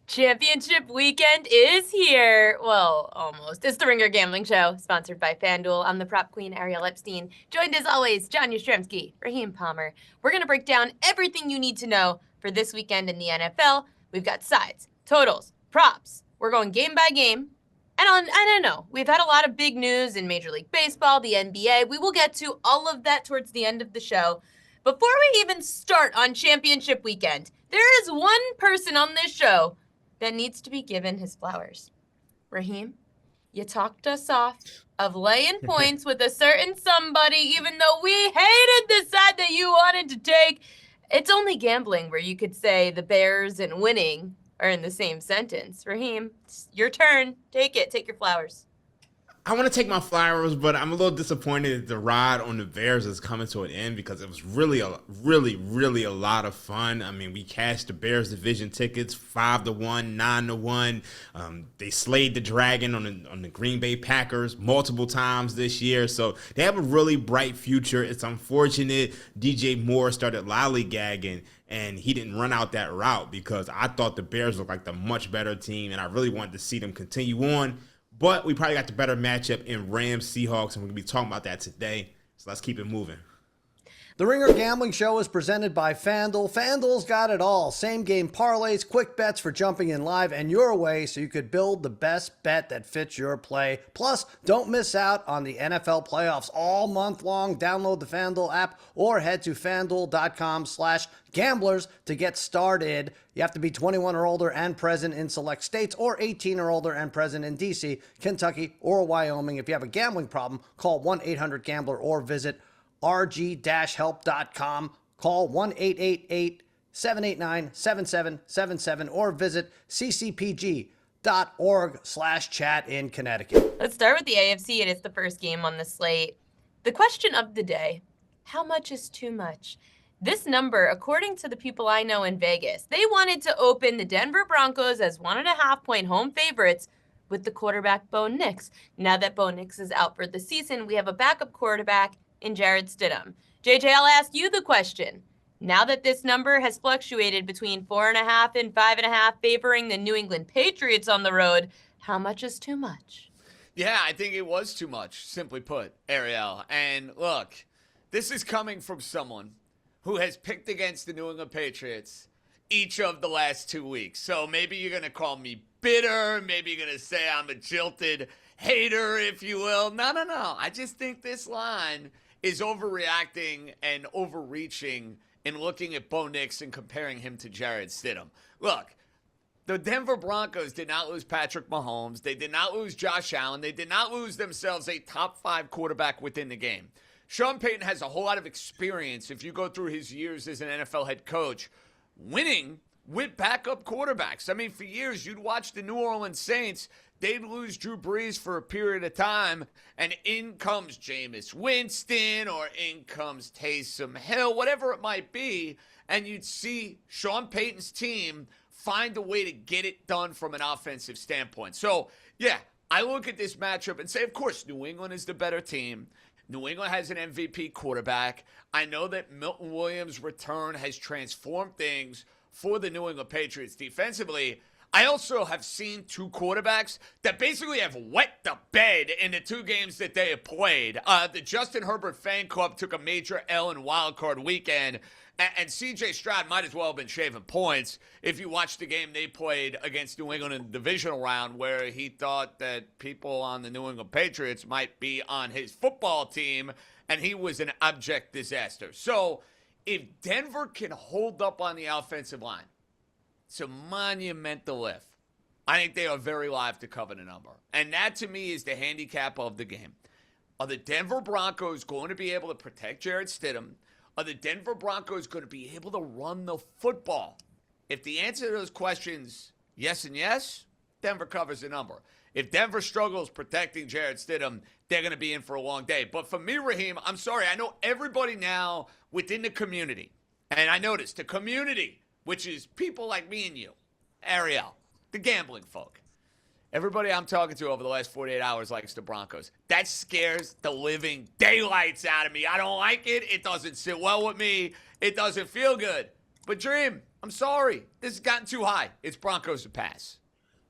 Championship weekend is here. Well, almost. It's the Ringer Gambling Show, sponsored by FanDuel. I'm the prop queen, Ariel Epstein. Joined as always, John Jastremski, Raheem Palmer. We're going to break down everything you need to know for this weekend in the NFL. We've got sides, totals, props. We're going game by game. And I don't know, we've had a lot of big news in Major League Baseball, the NBA. We will get to all of that towards the end of the show. Before we even start on championship weekend, there is one person on this show that needs to be given his flowers. Raheem, you talked us off of laying points with a certain somebody, even though we hated the side that you wanted to take. It's only gambling where you could say the Bears and winning are in the same sentence. Raheem, it's your turn. Take it. Take your flowers. I want to take my flowers, but I'm a little disappointed that the ride on the Bears is coming to an end because it was really a lot of fun. I mean, we cashed the Bears division tickets 5-1, 9-1. They slayed the dragon on the Green Bay Packers multiple times this year, so they have a really bright future. It's unfortunate DJ Moore started lollygagging and he didn't run out that route because I thought the Bears looked like the much better team, and I really wanted to see them continue on. But we probably got the better matchup in Rams-Seahawks, and we're going to be talking about that today. So let's keep it moving. The Ringer Gambling Show is presented by FanDuel. FanDuel's got it all. Same game parlays, quick bets for jumping in live and your way so you could build the best bet that fits your play. Plus, don't miss out on the NFL playoffs all month long. Download the FanDuel app or head to FanDuel.com/gamblers to get started. You have to be 21 or older and present in select states, or 18 or older and present in D.C., Kentucky, or Wyoming. If you have a gambling problem, call 1-800-GAMBLER or visit rg-help.com. Call 1-888-789-7777 or visit ccpg.org/chat in Connecticut. Let's start with the AFC, and it's the first game on the slate. The question of the day, how much is too much? This number, according to the people I know in Vegas, they wanted to open the Denver Broncos as 1.5-point home favorites with the quarterback Bo Nix. Now that Bo Nix is out for the season, we have a backup quarterback in Jarrett Stidham. JJ, I'll ask you the question. Now that this number has fluctuated between 4.5 and 5.5, favoring the New England Patriots on the road, how much is too much? Yeah, I think it was too much, simply put, Ariel. And look, this is coming from someone who has picked against the New England Patriots each of the last 2 weeks. So maybe you're going to call me bitter. Maybe you're going to say I'm a jilted hater, if you will. No. I just think this line is overreacting and overreaching in looking at Bo Nix and comparing him to Jarrett Stidham. Look, the Denver Broncos did not lose Patrick Mahomes. They did not lose Josh Allen. They did not lose themselves a top 5 quarterback within the game. Sean Payton has a whole lot of experience, if you go through his years as an NFL head coach, winning with backup quarterbacks. I mean, for years, you'd watch the New Orleans Saints. They'd lose Drew Brees for a period of time, and in comes Jameis Winston, or in comes Taysom Hill, whatever it might be, and you'd see Sean Payton's team find a way to get it done from an offensive standpoint. So, yeah, I look at this matchup and say, of course, New England is the better team. New England has an MVP quarterback. I know that Milton Williams' return has transformed things for the New England Patriots defensively. I also have seen two quarterbacks that basically have wet the bed in the 2 games that they have played. The Justin Herbert fan club took a major L in wildcard weekend, and C.J. Stroud might as well have been shaving points if you watched the game they played against New England in the divisional round, where he thought that people on the New England Patriots might be on his football team, and he was an abject disaster. So if Denver can hold up on the offensive line, it's a monumental lift. I think they are very live to cover the number. And that, to me, is the handicap of the game. Are the Denver Broncos going to be able to protect Jarrett Stidham? Are the Denver Broncos going to be able to run the football? If the answer to those questions, yes and yes, Denver covers the number. If Denver struggles protecting Jarrett Stidham, they're going to be in for a long day. But for me, Raheem, I'm sorry. I know everybody now within the community, and I noticed the community, which is people like me and you, Ariel, the gambling folk. Everybody I'm talking to over the last 48 hours likes the Broncos. That scares the living daylights out of me. I don't like it. It doesn't sit well with me. It doesn't feel good. But Dream, I'm sorry. This has gotten too high. It's Broncos to pass.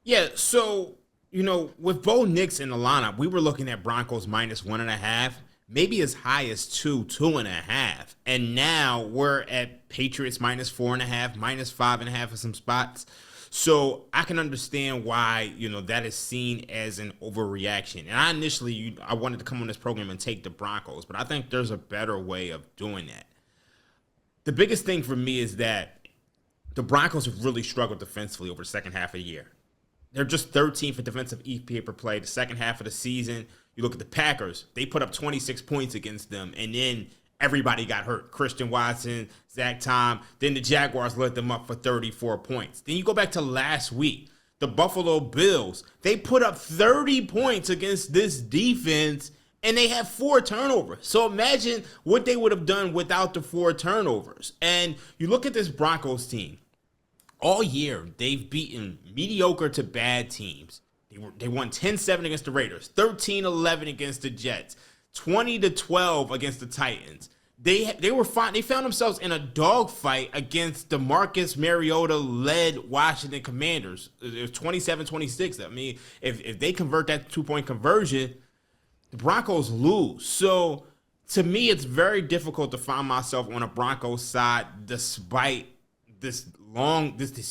Yeah, so, with Bo Nix in the lineup, we were looking at Broncos -1.5, maybe as high as 2.5. And now we're at Patriots -4.5, -5.5 for some spots. So I can understand why, that is seen as an overreaction. And I wanted to come on this program and take the Broncos, but I think there's a better way of doing that. The biggest thing for me is that the Broncos have really struggled defensively over the second half of the year. They're just 13th in defensive EPA per play the second half of the season. You look at the Packers, they put up 26 points against them, and then everybody got hurt. Christian Watson, Zach Tom. Then the Jaguars let them up for 34 points. Then you go back to last week. The Buffalo Bills, they put up 30 points against this defense, and they had 4 turnovers. So imagine what they would have done without the 4 turnovers. And you look at this Broncos team. All year, they've beaten mediocre to bad teams. They won 10-7 against the Raiders, 13-11 against the Jets, 20-12 against the Titans. They were fine. They found themselves in a dogfight against the Marcus Mariota-led Washington Commanders. It was 27-26. I mean, if they convert that 2-point conversion, the Broncos lose. So, to me, it's very difficult to find myself on a Broncos side despite this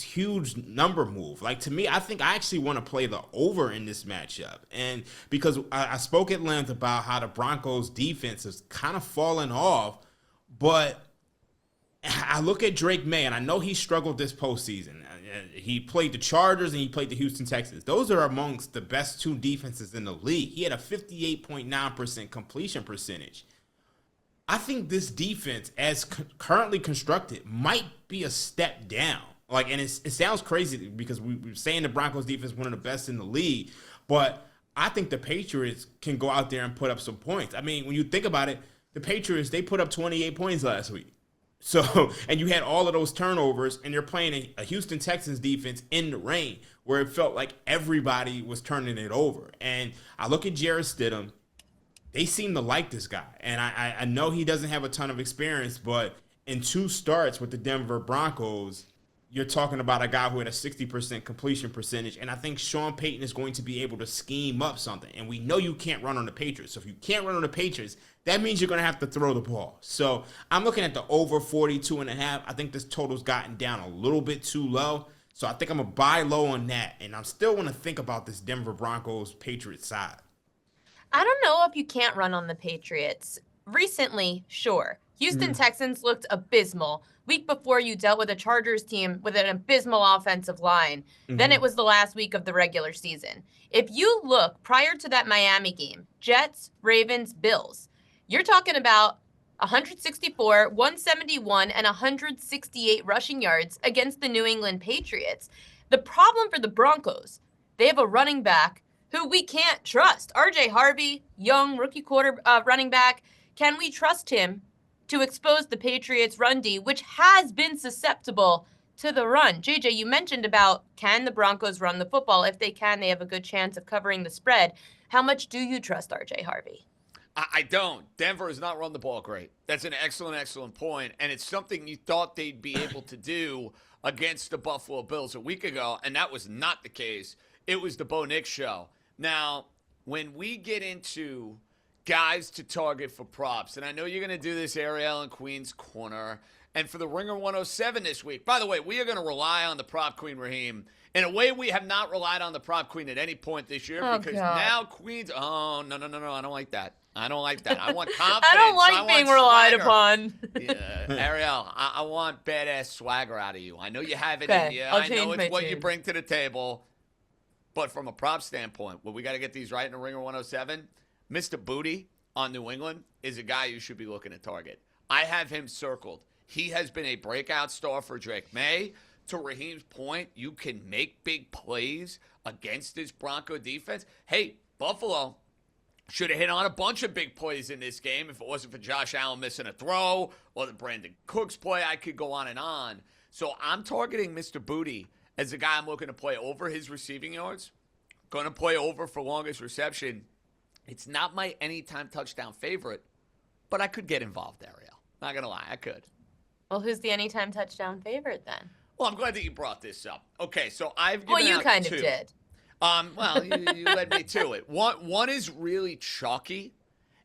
huge number move. Like, to me, I think I actually want to play the over in this matchup. And because I spoke at length about how the Broncos defense has kind of fallen off, but I look at Drake May, and I know he struggled this postseason. He played the Chargers and he played the Houston Texans. Those are amongst the best 2 defenses in the league. He had a 58.9% completion percentage. I think this defense, as currently constructed, might be a step down. And it sounds crazy because we're saying the Broncos defense is one of the best in the league, but I think the Patriots can go out there and put up some points. I mean, when you think about it, the Patriots, they put up 28 points last week. So, and you had all of those turnovers, and you're playing a Houston Texans defense in the rain where it felt like everybody was turning it over. And I look at Jarrett Stidham. They seem to like this guy. And I know he doesn't have a ton of experience, but in 2 starts with the Denver Broncos, you're talking about a guy who had a 60% completion percentage. And I think Sean Payton is going to be able to scheme up something. And we know you can't run on the Patriots. So if you can't run on the Patriots, that means you're going to have to throw the ball. So I'm looking at the over 42.5. I think this total's gotten down a little bit too low. So I think I'm going to buy low on that. And I'm still going to think about this Denver Broncos Patriots side. I don't know if you can't run on the Patriots. Recently, sure. Houston Texans looked abysmal. Week before, you dealt with a Chargers team with an abysmal offensive line. Then it was the last week of the regular season. If you look prior to that Miami game, Jets, Ravens, Bills, you're talking about 164, 171, and 168 rushing yards against the New England Patriots. The problem for the Broncos, they have a running back who we can't trust. R.J. Harvey, young rookie running back. Can we trust him to expose the Patriots' run D, which has been susceptible to the run? JJ, you mentioned about can the Broncos run the football? If they can, they have a good chance of covering the spread. How much do you trust R.J. Harvey? I don't. Denver has not run the ball great. That's an excellent point. And it's something you thought they'd be able to do against the Buffalo Bills a week ago, and that was not the case. It was the Bo Nix show. Now, when we get into guys to target for props, and I know you're going to do this, Ariel and Queen's Corner, and for the Ringer 107 this week, by the way, we are going to rely on the prop queen, Raheem, in a way we have not relied on the prop queen at any point this year, because now Queen's, no, I don't like that. I want confidence. I don't like being relied upon. Yeah, Ariel, I want badass swagger out of you. I know you have it Okay, in you. I know change it's my what you tune. bring to the table. But from a prop standpoint, we got to get these right in the Ringer 107. Mr. Booty on New England is a guy you should be looking to target. I have him circled. He has been a breakout star for Drake May. To Raheem's point, you can make big plays against this Bronco defense. Hey, Buffalo should have hit on a bunch of big plays in this game if it wasn't for Josh Allen missing a throw or the Brandon Cooks play. I could go on and on. So I'm targeting Mr. Booty as a guy I'm looking to play over his receiving yards. Going to play over for longest reception. It's not my anytime touchdown favorite, but I could get involved, Ariel. Not going to lie, I could. Well, who's the anytime touchdown favorite then? Well, I'm glad that you brought this up. Okay, so I've given Well, you out kind two. of did. Well, you led me to it. One is really chalky,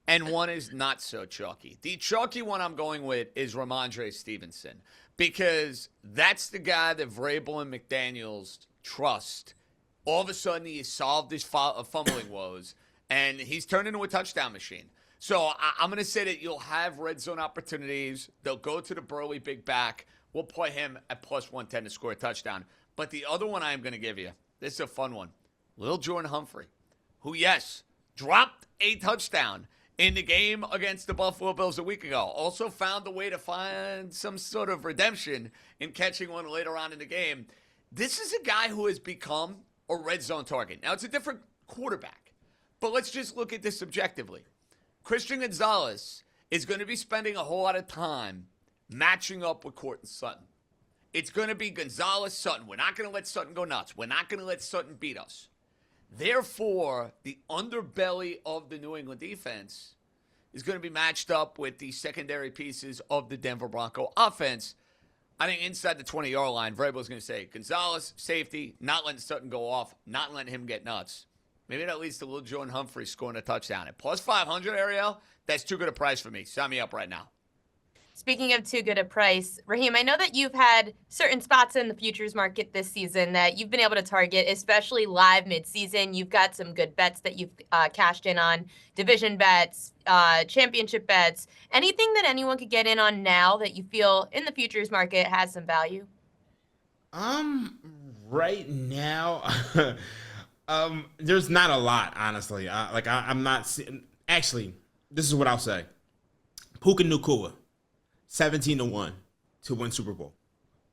and one is not so chalky. The chalky one I'm going with is Ramondre Stevenson, because that's the guy that Vrabel and McDaniels trust. All of a sudden, he has solved his fumbling woes, and he's turned into a touchdown machine. So I'm going to say that you'll have red zone opportunities. They'll go to the burly big back. We'll play him at plus 110 to score a touchdown. But the other one I'm going to give you, this is a fun one. Little Jordan Humphrey, who, yes, dropped a touchdown in the game against the Buffalo Bills a week ago. Also found a way to find some sort of redemption in catching one later on in the game. This is a guy who has become a red zone target. Now, it's a different quarterback, but let's just look at this objectively. Christian Gonzalez is going to be spending a whole lot of time matching up with Courtland Sutton. It's going to be Gonzalez-Sutton. We're not going to let Sutton go nuts. We're not going to let Sutton beat us. Therefore, the underbelly of the New England defense is going to be matched up with the secondary pieces of the Denver Bronco offense. I think inside the 20-yard line, Vrabel's going to say, Gonzalez, safety, not letting Sutton go off, not letting him get nuts. Maybe that leads to little Jordan Humphrey scoring a touchdown. At plus 500, Ariel, that's too good a price for me. Sign me up right now. Speaking of too good a price, Raheem, I know that you've had certain spots in the futures market this season that you've been able to target, especially live midseason. You've got some good bets that you've cashed in on, division bets, championship bets. Anything that anyone could get in on now that you feel in the futures market has some value? Right now, there's not a lot, honestly. I'm not seeing. Actually, this is what I'll say. Puka Nacua, 17-1 to win Super Bowl.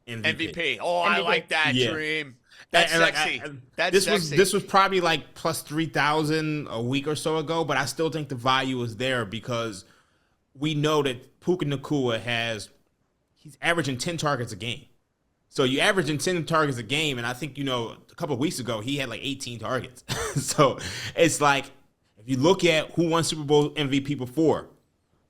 MVP. Oh, I MVP. like that, Yeah. Dream. That's And, sexy. That's sexy. This was probably like plus 3,000 a week or so ago, but I still think the value is there because we know that Puka Nacua he's averaging 10 targets a game. So you averaging 10 targets a game, and I think, a couple of weeks ago, he had like 18 targets. So it's like, if you look at who won Super Bowl MVP before,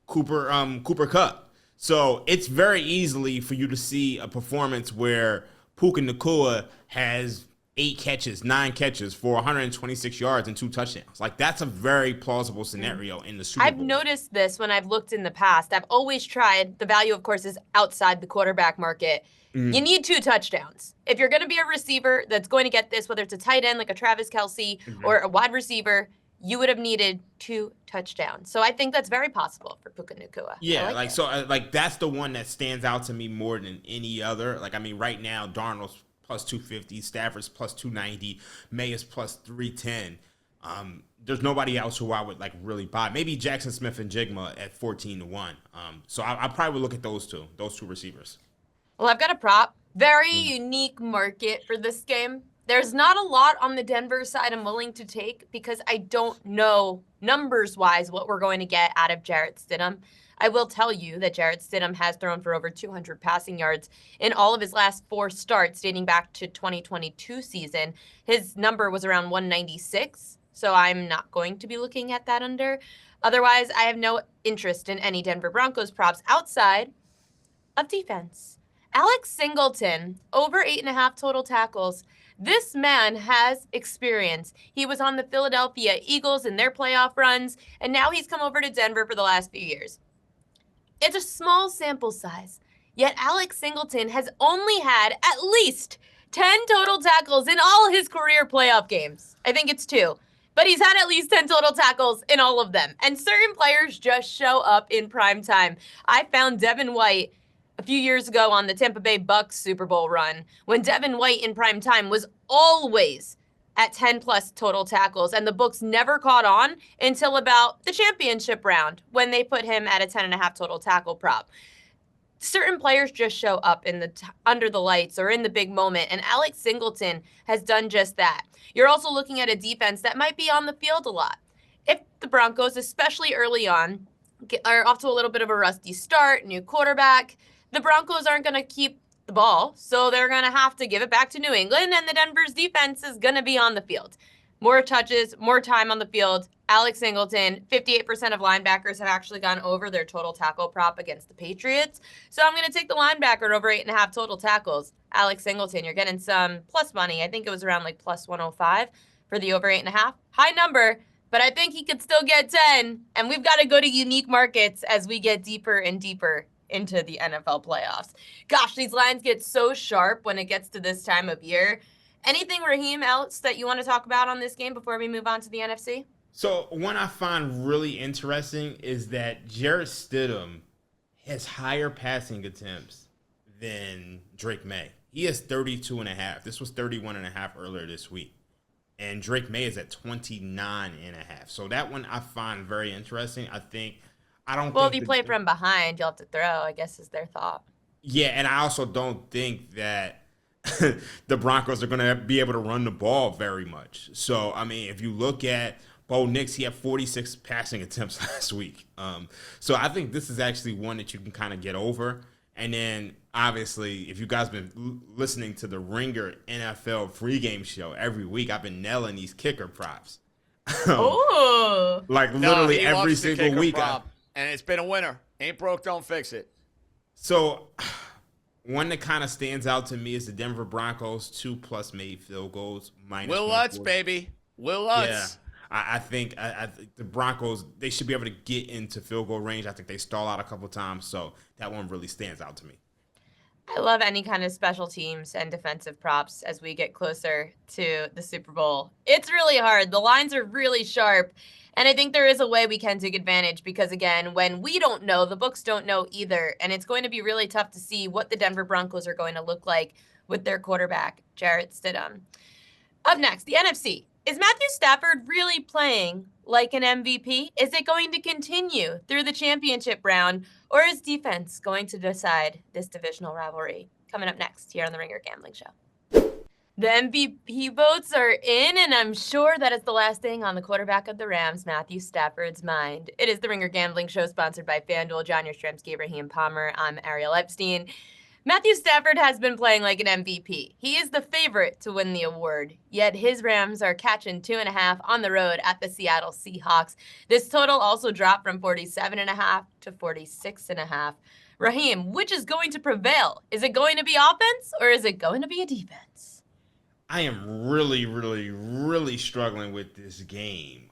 Cooper Kupp. So it's very easily for you to see a performance where Puka Nacua has 9 catches for 126 yards and 2 touchdowns. Like, that's a very plausible scenario in the Super Bowl. I've noticed this when I've looked in the past. I've always tried, the value, of course, is outside the quarterback market. You need 2 touchdowns. If you're going to be a receiver that's going to get this, whether it's a tight end like a Travis Kelce or a wide receiver, you would have needed 2 touchdowns. So I think that's very possible for Puka Nacua. Yeah, that's the one that stands out to me more than any other. Right now, Darnold's plus 250, Stafford's plus 290, May is plus 310. There's nobody else who I would really buy. Maybe Jackson Smith and Jigma at 14-1. So I probably would look at those two receivers. Well, I've got a prop. Very unique market for this game. There's not a lot on the Denver side I'm willing to take because I don't know numbers-wise what we're going to get out of Jarrett Stidham. I will tell you that Jarrett Stidham has thrown for over 200 passing yards in all of his last 4 starts dating back to 2022 season. His number was around 196, so I'm not going to be looking at that under. Otherwise, I have no interest in any Denver Broncos props outside of defense. Alex Singleton, over 8.5 total tackles. This man has experience. He was on the Philadelphia Eagles in their playoff runs, and now he's come over to Denver for the last few years. It's a small sample size, yet Alex Singleton has only had at least 10 total tackles in all his career playoff games. I think it's 2, but he's had at least 10 total tackles in all of them. And certain players just show up in prime time. I found Devin White a few years ago on the Tampa Bay Bucks Super Bowl run, when Devin White in prime time was always at 10 plus total tackles, and the books never caught on until about the championship round when they put him at a 10.5 total tackle prop. Certain players just show up in under the lights or in the big moment, and Alex Singleton has done just that. You're also looking at a defense that might be on the field a lot. If the Broncos, especially early on, are off to a little bit of a rusty start, new quarterback, the Broncos aren't going to keep the ball, so they're going to have to give it back to New England, and the Denver's defense is going to be on the field. more touches, more time on the field. Alex Singleton, 58% of linebackers have actually gone over their total tackle prop against the Patriots. So I'm going to take the linebacker over 8.5 total tackles. Alex Singleton, you're getting some plus money. I think it was around like plus 105 for the over 8.5. High number, but I think he could still get 10. And we've got to go to unique markets as we get deeper and deeper into the NFL playoffs. Gosh, these lines get so sharp when it gets to this time of year. Anything, Raheem, else that you want to talk about on this game before we move on to the NFC? So one I find really interesting is that Jarrett Stidham has higher passing attempts than Drake May. He has 32.5. This was 31.5 earlier this week. And Drake May is at 29.5. So that one I find very interesting. Well, if you play from behind, you'll have to throw, I guess is their thought. Yeah, and I also don't think that the Broncos are going to be able to run the ball very much. So, I mean, if you look at Bo Nix, he had 46 passing attempts last week. So I think this is actually one that you can kind of get over. And then, obviously, if you guys been listening to the Ringer NFL pregame show every week, I've been nailing these kicker props. Ooh. Like literally every single week. And it's been a winner. Ain't broke, don't fix it. So one that kind of stands out to me is the Denver Broncos, 2+ made field goals. Will Lutz, baby. Will Lutz. Yeah. I think the Broncos, they should be able to get into field goal range. I think they stall out a couple times, so that one really stands out to me. I love any kind of special teams and defensive props as we get closer to the Super Bowl. It's really hard. The lines are really sharp, and I think there is a way we can take advantage because, again, when we don't know, the books don't know either, and it's going to be really tough to see what the Denver Broncos are going to look like with their quarterback, Jarrett Stidham. Up next, the NFC. Is Matthew Stafford really playing like an MVP? Is it going to continue through the championship round, or is defense going to decide this divisional rivalry? Coming up next here on the Ringer Gambling Show. The MVP votes are in, and I'm sure that is the last thing on the quarterback of the Rams, Matthew Stafford's mind. It is the Ringer Gambling Show sponsored by FanDuel. John Jastremski, Raheem Palmer. I'm Ariel Epstein. Matthew Stafford has been playing like an MVP. He is the favorite to win the award, yet his Rams are catching 2.5 on the road at the Seattle Seahawks. This total also dropped from 47.5 to 46.5. Raheem, which is going to prevail? Is it going to be offense or is it going to be a defense? I am really, really, really struggling with this game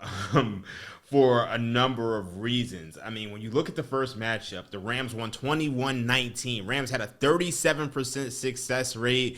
for a number of reasons. I mean, when you look at the first matchup, the Rams won 21-19. Rams had a 37% success rate,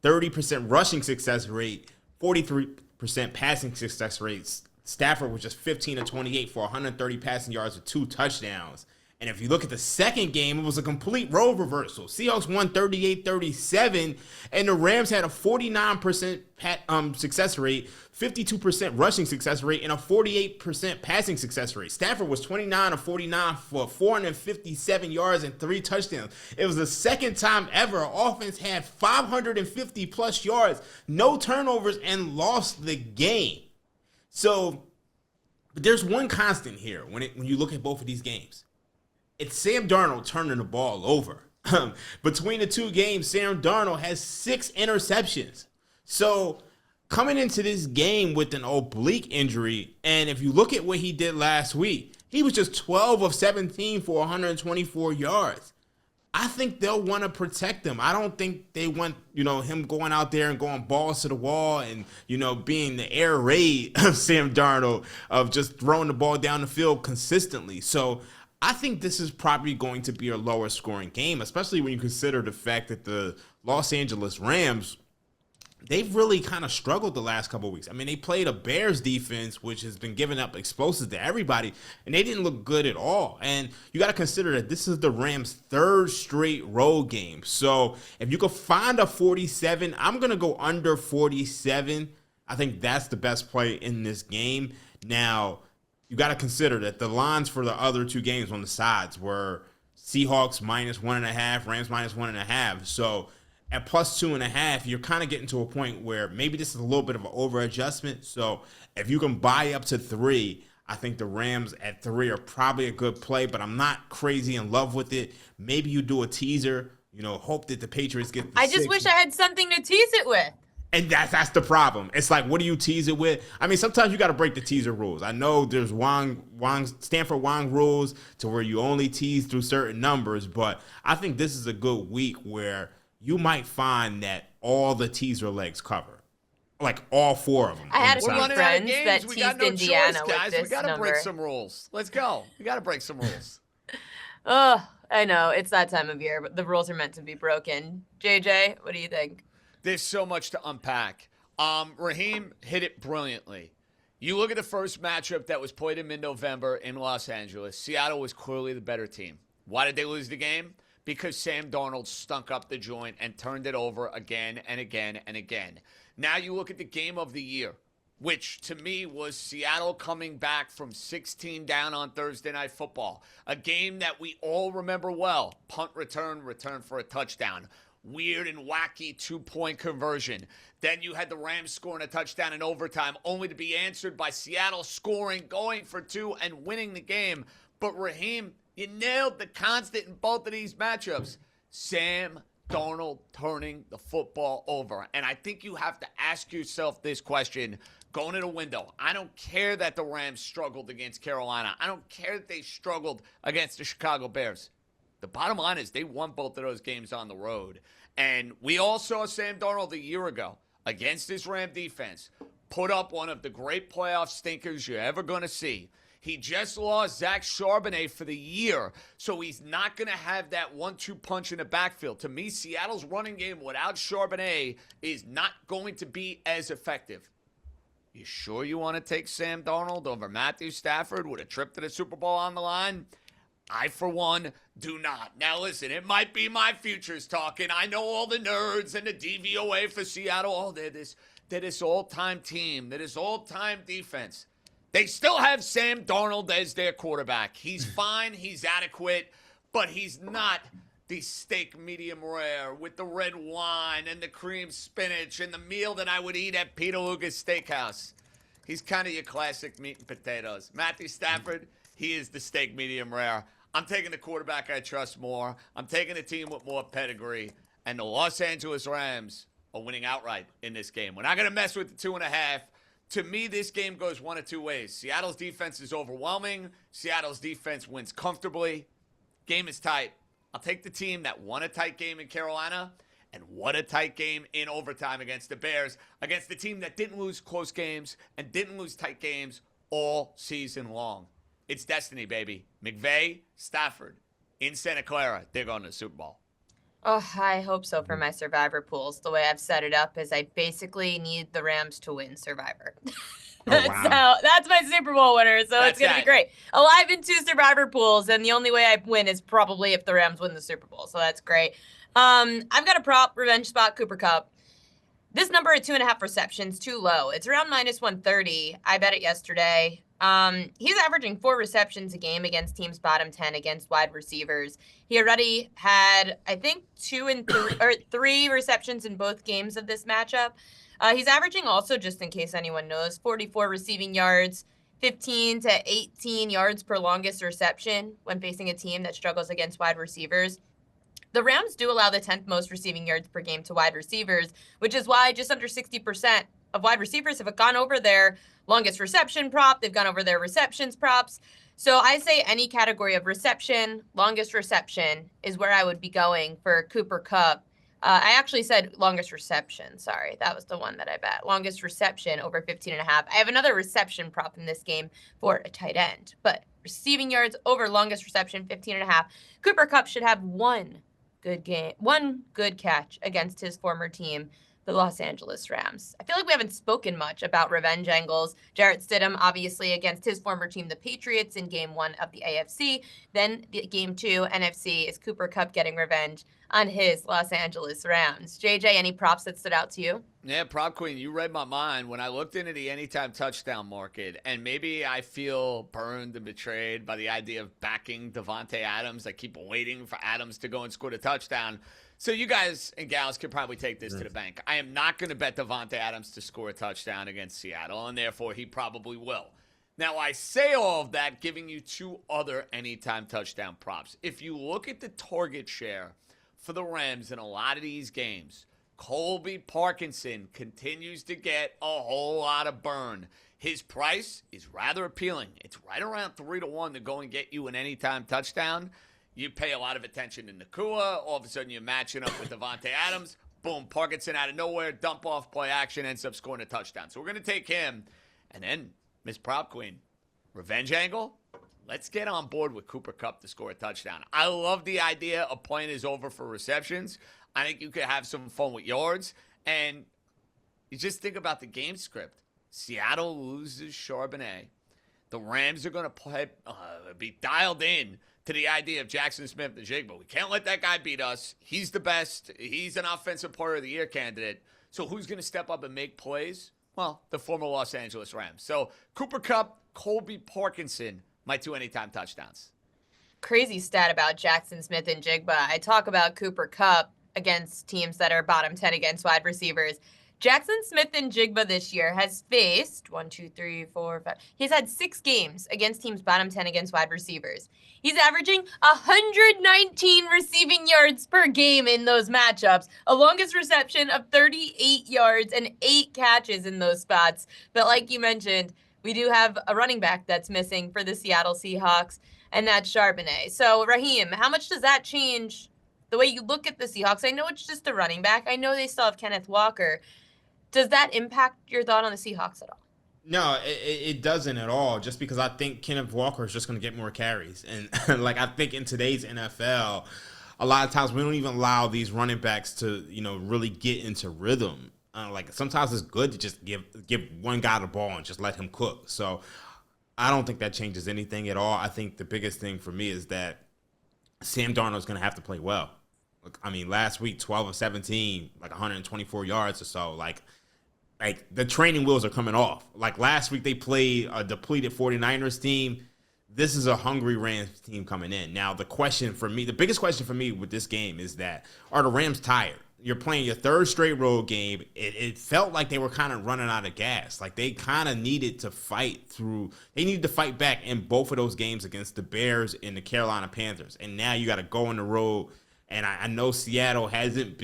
30% rushing success rate, 43% passing success rates. Stafford was just 15-28 for 130 passing yards with 2 touchdowns. And if you look at the second game, it was a complete role reversal. Seahawks won 38-37, and the Rams had a 49% success rate, 52% rushing success rate, and a 48% passing success rate. Stafford was 29-49 for 457 yards and 3 touchdowns. It was the second time ever an offense had 550-plus yards, no turnovers, and lost the game. So, but there's one constant here when you look at both of these games. It's Sam Darnold turning the ball over. Between the two games, Sam Darnold has 6 interceptions. So coming into this game with an oblique injury, and if you look at what he did last week, he was just 12 of 17 for 124 yards. I think they'll want to protect him. I don't think they want, him going out there and going balls to the wall and, being the air raid of Sam Darnold, of just throwing the ball down the field consistently. So I think this is probably going to be a lower scoring game, especially when you consider the fact that the Los Angeles Rams, they've really kind of struggled the last couple of weeks. I mean, they played a Bears defense, which has been giving up explosives to everybody, and they didn't look good at all. And you got to consider that this is the Rams' 3rd straight road game. So if you could find a 47, I'm going to go under 47. I think that's the best play in this game. Now, you got to consider that the lines for the other 2 games on the sides were Seahawks -1.5, Rams -1.5. So at +2.5, you're kind of getting to a point where maybe this is a little bit of an over adjustment. So if you can buy up to 3, I think the Rams at 3 are probably a good play, but I'm not crazy in love with it. Maybe you do a teaser, hope that the Patriots get the I just 6. wish I had something to tease it with. And that's the problem. It's like, what do you tease it with? I mean, sometimes you got to break the teaser rules. I know there's Stanford Wong rules to where you only tease through certain numbers, but I think this is a good week where you might find that all the teaser legs cover. Like all 4 of them. I had a We're few running out of friends games. that We teased got no Indiana choice, with guys. this We got to number. break some rules. Let's go. We got to break some rules. Oh, I know. It's that time of year, but the rules are meant to be broken. JJ, what do you think? There's so much to unpack. Raheem hit it brilliantly. You look at the first matchup that was played in mid-November in Los Angeles. Seattle was clearly the better team. Why did they lose the game? Because Sam Darnold stunk up the joint and turned it over again and again and again. Now you look at the game of the year, which to me was Seattle coming back from 16 down on Thursday Night Football. A game that we all remember well. Punt return for a touchdown. Weird and wacky 2-point conversion. Then you had the Rams scoring a touchdown in overtime, only to be answered by Seattle scoring, going for 2, and winning the game. But Raheem, you nailed the constant in both of these matchups. Sam Darnold turning the football over. And I think you have to ask yourself this question going to the window. I don't care that the Rams struggled against Carolina. I don't care that they struggled against the Chicago Bears. The bottom line is they won both of those games on the road. And we all saw Sam Darnold a year ago against this Ram defense put up one of the great playoff stinkers you're ever going to see. He just lost Zach Charbonnet for the year, so he's not going to have that 1-2 punch in the backfield. To me, Seattle's running game without Charbonnet is not going to be as effective. You sure you want to take Sam Darnold over Matthew Stafford with a trip to the Super Bowl on the line? I, for one, do not. Now, listen, it might be my futures talking. I know all the nerds and the DVOA for Seattle. Oh, they're this all-time team. They're this all-time defense. They still have Sam Darnold as their quarterback. He's fine. He's adequate. But he's not the steak medium rare with the red wine and the cream spinach and the meal that I would eat at Peter Luger's Steakhouse. He's kind of your classic meat and potatoes. Matthew Stafford, he is the steak medium rare. I'm taking the quarterback I trust more. I'm taking the team with more pedigree. And the Los Angeles Rams are winning outright in this game. We're not going to mess with the 2.5. To me, this game goes one of two ways. Seattle's defense is overwhelming. Seattle's defense wins comfortably. Game is tight. I'll take the team that won a tight game in Carolina and what a tight game in overtime against the Bears, against the team that didn't lose close games and didn't lose tight games all season long. It's destiny, baby. McVay, Stafford, in Santa Clara, they're going to the Super Bowl. Oh, I hope so for my Survivor pools. The way I've set it up is I basically need the Rams to win Survivor. That's my Super Bowl winner, so it's going to be great. 11 Survivor pools, and the only way I win is probably if the Rams win the Super Bowl, so that's great. I've got a prop, revenge spot, Cooper Kupp. This number at 2.5 receptions, too low. It's around -130. I bet it yesterday. He's averaging 4 receptions a game against teams bottom 10 against wide receivers. He already had, I think, 3 receptions in both games of this matchup. He's averaging also, just in case anyone knows, 44 receiving yards, 15 to 18 yards per longest reception when facing a team that struggles against wide receivers. The Rams do allow the 10th most receiving yards per game to wide receivers, which is why just under 60% of wide receivers have gone over their longest reception prop. They've gone over their receptions props. So I say any category of reception, longest reception is where I would be going for Cooper Kupp. I actually said longest reception. Sorry, that was the one that I bet. Longest reception over 15.5. I have another reception prop in this game for a tight end, but receiving yards over longest reception, 15.5. Cooper Kupp should have one good catch against his former team, the Los Angeles Rams. I feel like we haven't spoken much about revenge angles. Jarrett Stidham, obviously, against his former team, the Patriots, in Game 1 of the AFC. Then Game 2, NFC, is Cooper Kupp getting revenge on his Los Angeles Rams. JJ, any props that stood out to you? Yeah, Prop Queen, you read my mind when I looked into the anytime touchdown market, and maybe I feel burned and betrayed by the idea of backing Davante Adams. I keep waiting for Adams to go and score the touchdown. So you guys and gals can probably take this to the bank. I am not going to bet Davante Adams to score a touchdown against Seattle, and therefore he probably will. Now, I say all of that giving you 2 other anytime touchdown props. If you look at the target share for the Rams in a lot of these games, Colby Parkinson continues to get a whole lot of burn. His price is rather appealing. It's right around 3-1 to go and get you an anytime touchdown. You pay a lot of attention to Nakua. All of a sudden, you're matching up with Devontae Adams. Boom, Parkinson out of nowhere, dump off, play action, ends up scoring a touchdown. So we're going to take him. And then, Miss Prop Queen, revenge angle. Let's get on board with Cooper Kupp to score a touchdown. I love the idea of playing his over for receptions. I think you could have some fun with yards. And you just think about the game script. Seattle loses Charbonnet. The Rams are going to be dialed in to the idea of Jackson Smith-Njigba. We can't let that guy beat us. He's the best. He's an offensive player of the year candidate. So who's going to step up and make plays? Well, the former Los Angeles Rams. So Cooper Kupp, Colby Parkinson, my 2 anytime touchdowns. Crazy stat about Jackson Smith-Njigba. I talk about Cooper Kupp against teams that are bottom 10 against wide receivers. Jackson Smith-Njigba this year has faced 1, 2, 3, 4, 5. He's had 6 games against teams bottom 10 against wide receivers. He's averaging 119 receiving yards per game in those matchups, a longest reception of 38 yards and 8 catches in those spots. But like you mentioned, we do have a running back that's missing for the Seattle Seahawks, and that's Charbonnet. So, Raheem, how much does that change the way you look at the Seahawks? I know it's just a running back. I know they still have Kenneth Walker. Does that impact your thought on the Seahawks at all? No, it doesn't at all, just because I think Kenneth Walker is just going to get more carries. And like, I think in today's NFL, a lot of times we don't even allow these running backs to, really get into rhythm. Like, sometimes it's good to just give one guy the ball and just let him cook. So I don't think that changes anything at all. I think the biggest thing for me is that Sam Darnold's going to have to play well. Look, I mean, last week, 12 of 17, like 124 yards or so. Like the training wheels are coming off. Like last week, they played a depleted 49ers team. This is a hungry Rams team coming in. Now, the biggest question for me with this game is that, are the Rams tired? You're playing your 3rd straight road game. It felt like they were kind of running out of gas. Like they kind of needed to fight through. They needed to fight back in both of those games against the Bears and the Carolina Panthers. And now you got to go on the road. And I know Seattle hasn't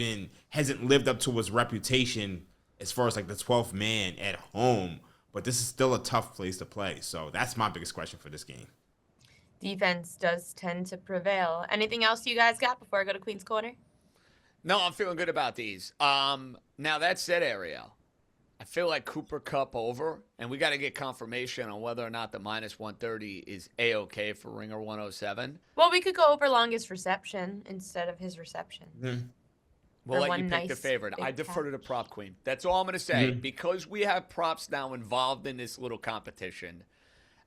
lived up to its reputation as far as like the 12th man at home. But this is still a tough place to play. So that's my biggest question for this game. Defense does tend to prevail. Anything else you guys got before I go to Queen's Corner? No, I'm feeling good about these. Now, that said, Ariel, I feel like Cooper Kupp over, and we got to get confirmation on whether or not the minus 130 is A-OK for Ringer 107. Well, we could go over longest reception instead of his reception. Mm-hmm. We'll let you pick the favorite. I defer to the prop queen. That's all I'm going to say. Mm-hmm. Because we have props now involved in this little competition,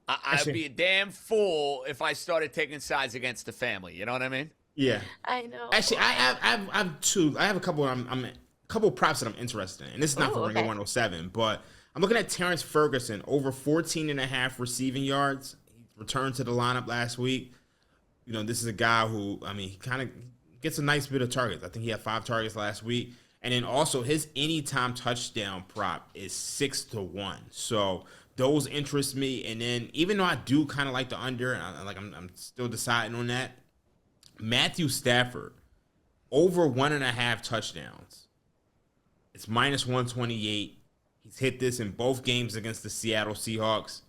I'd be a damn fool if I started taking sides against the family. You know what I mean? Yeah. I know. Actually, I have two. I have a couple. A couple props that I'm interested in. And this is not for Ringer 107, but I'm looking at Terrence Ferguson over 14.5 receiving yards. He returned to the lineup last week. This is a guy who, he kind of gets a nice bit of targets. I think he had 5 targets last week. And then also his anytime touchdown prop is 6-1. So those interest me. And then even though I do kind of like the under, and I'm still deciding on that, Matthew Stafford over 1.5 touchdowns. It's minus 128. He's hit this in both games against the Seattle Seahawks.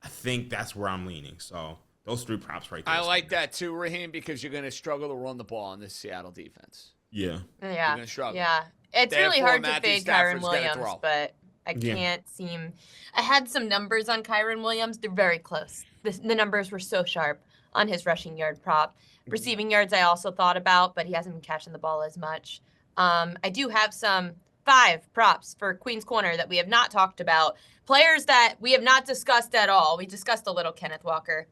I think that's where I'm leaning. So those 3 props right there. I like that too, Raheem, because you're going to struggle to run the ball on this Seattle defense. Yeah. Yeah. You're going to struggle. Yeah. It's really hard to fade Kyren Williams, but I Yeah. can't seem. I had some numbers on Kyren Williams. They're very close. The numbers were so sharp on his rushing yard prop. Receiving yards I also thought about, but he hasn't been catching the ball as much. I do have some 5 props for Queen's Corner that we have not talked about. Players that we have not discussed at all. We discussed a little Kenneth Walker.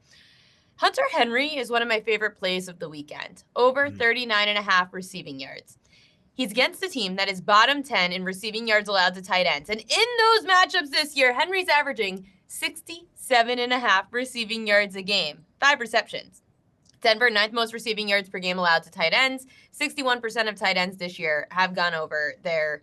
Hunter Henry is one of my favorite plays of the weekend. Over 39.5 receiving yards. He's against a team that is bottom 10 in receiving yards allowed to tight ends. And in those matchups this year, Henry's averaging 67.5 receiving yards a game. 5 receptions. Denver, 9th most receiving yards per game allowed to tight ends. 61% of tight ends this year have gone over their